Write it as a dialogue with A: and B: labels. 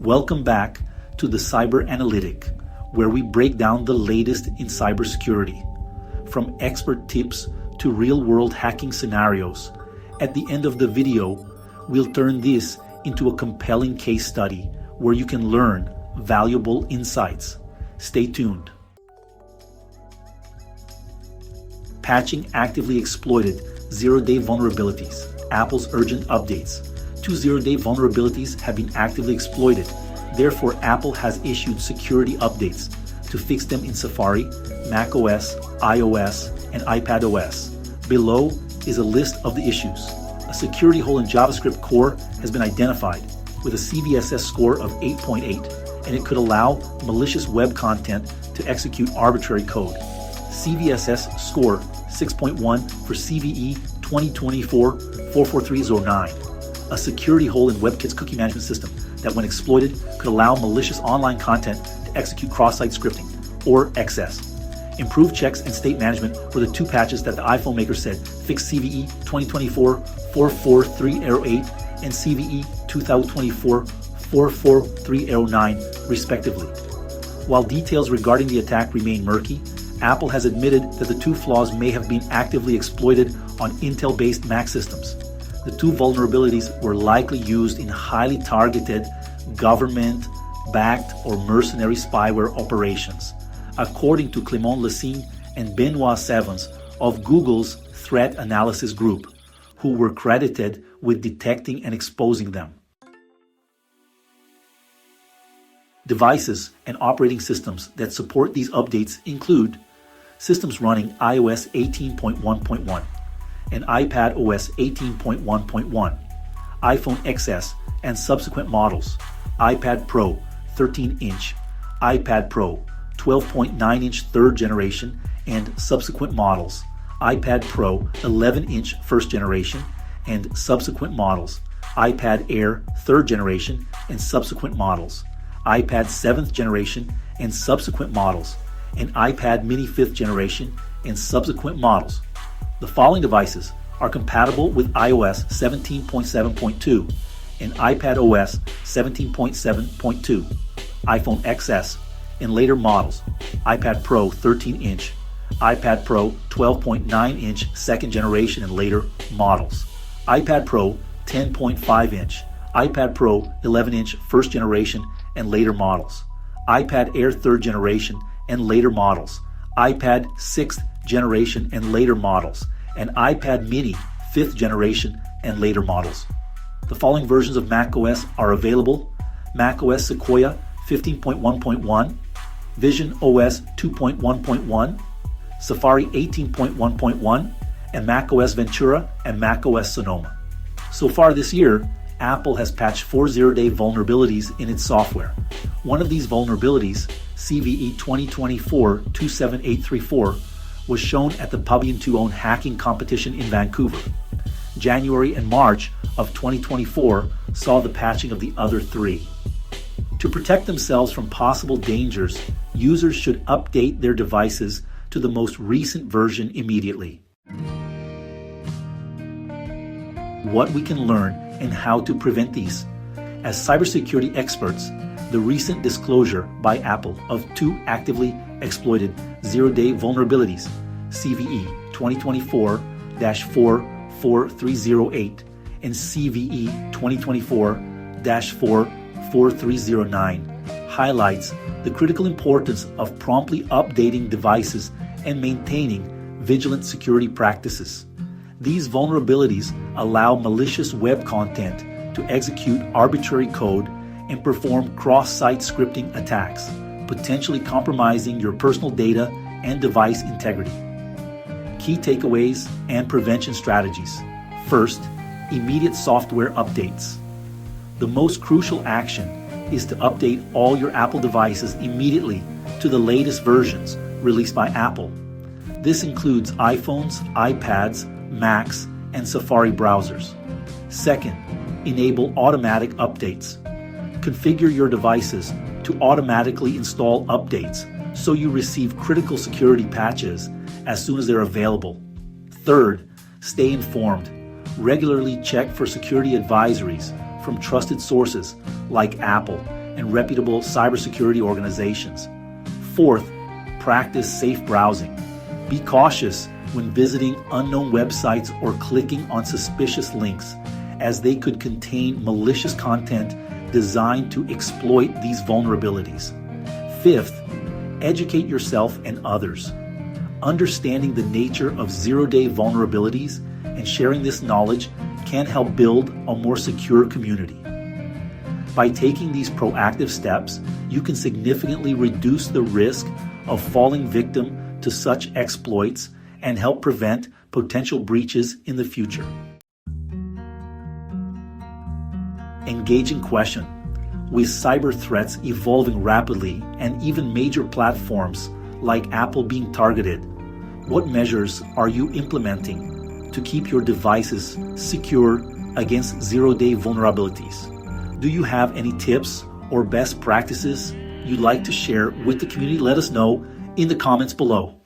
A: Welcome back to the Cyber Analytic, where we break down the latest in cybersecurity. From expert tips to real-world hacking scenarios, at the end of the video, we'll turn this into a compelling case study where you can learn valuable insights. Stay tuned. Patching actively exploited zero-day vulnerabilities. Apple's urgent updates. 2 zero-day vulnerabilities have been actively exploited. Therefore, Apple has issued security updates to fix them in Safari, macOS, iOS, and iPadOS. Below is a list of the issues. A security hole in JavaScript core has been identified with a CVSS score of 8.8, and it could allow malicious web content to execute arbitrary code. CVSS score 6.1 for CVE 2024-44309. A security hole in WebKit's cookie management system that, when exploited, could allow malicious online content to execute cross-site scripting, or XS. Improved checks and state management were the two patches that the iPhone maker said fixed CVE 2024-44308 and CVE 2024-44309, respectively. While details regarding the attack remain murky, Apple has admitted that the two flaws may have been actively exploited on Intel-based Mac systems. The two vulnerabilities were likely used in highly targeted, government-backed or mercenary spyware operations, according to Clément Lessing and Benoit Sevens of Google's Threat Analysis Group, who were credited with detecting and exposing them. Devices and operating systems that support these updates include systems running iOS 18.1.1 and iPad OS 18.1.1, iPhone XS and subsequent models, iPad Pro 13-inch, iPad Pro 12.9-inch third generation and subsequent models, iPad Pro 11-inch first generation and subsequent models, iPad Air third generation and subsequent models, iPad 7th generation and subsequent models, and iPad mini 5th generation and subsequent models. The following devices are compatible with iOS 17.7.2 and iPad OS 17.7.2, iPhone XS and later models, iPad Pro 13-inch, iPad Pro 12.9-inch second generation and later models, iPad Pro 10.5-inch, iPad Pro 11-inch first generation and later models, iPad Air third generation and later models, iPad 6th generation and later models, and iPad mini 5th generation and later models. The following versions of macOS are available: macOS Sequoia 15.1.1, Vision OS 2.1.1, Safari 18.1.1, and macOS Ventura and macOS Sonoma. So far this year, Apple has patched 4 zero-day vulnerabilities in its software. One of these vulnerabilities, CVE 2024-27834, was shown at the Pavilion 2 hacking competition in Vancouver. January and March of 2024 saw the patching of the other 3. To protect themselves from possible dangers, users should update their devices to the most recent version immediately. What we can learn and how to prevent these. As cybersecurity experts, the recent disclosure by Apple of 2 actively exploited zero-day vulnerabilities, CVE 2024-44308 and CVE 2024-44309, highlights the critical importance of promptly updating devices and maintaining vigilant security practices. These vulnerabilities allow malicious web content to execute arbitrary code and perform cross-site scripting attacks, potentially compromising your personal data and device integrity. Key takeaways and prevention strategies. First, immediate software updates. The most crucial action is to update all your Apple devices immediately to the latest versions released by Apple. This includes iPhones, iPads, Macs, and Safari browsers. Second, enable automatic updates. Configure your devices to automatically install updates so you receive critical security patches as soon as they're available. Third, stay informed. Regularly check for security advisories from trusted sources like Apple and reputable cybersecurity organizations. Fourth, practice safe browsing. Be cautious when visiting unknown websites or clicking on suspicious links, as they could contain malicious content designed to exploit these vulnerabilities. Fifth, educate yourself and others. Understanding the nature of zero-day vulnerabilities and sharing this knowledge can help build a more secure community. By taking these proactive steps, you can significantly reduce the risk of falling victim to such exploits and help prevent potential breaches in the future. Engaging question. With cyber threats evolving rapidly and even major platforms like Apple being targeted, what measures are you implementing to keep your devices secure against zero-day vulnerabilities? Do you have any tips or best practices you'd like to share with the community? Let us know in the comments below.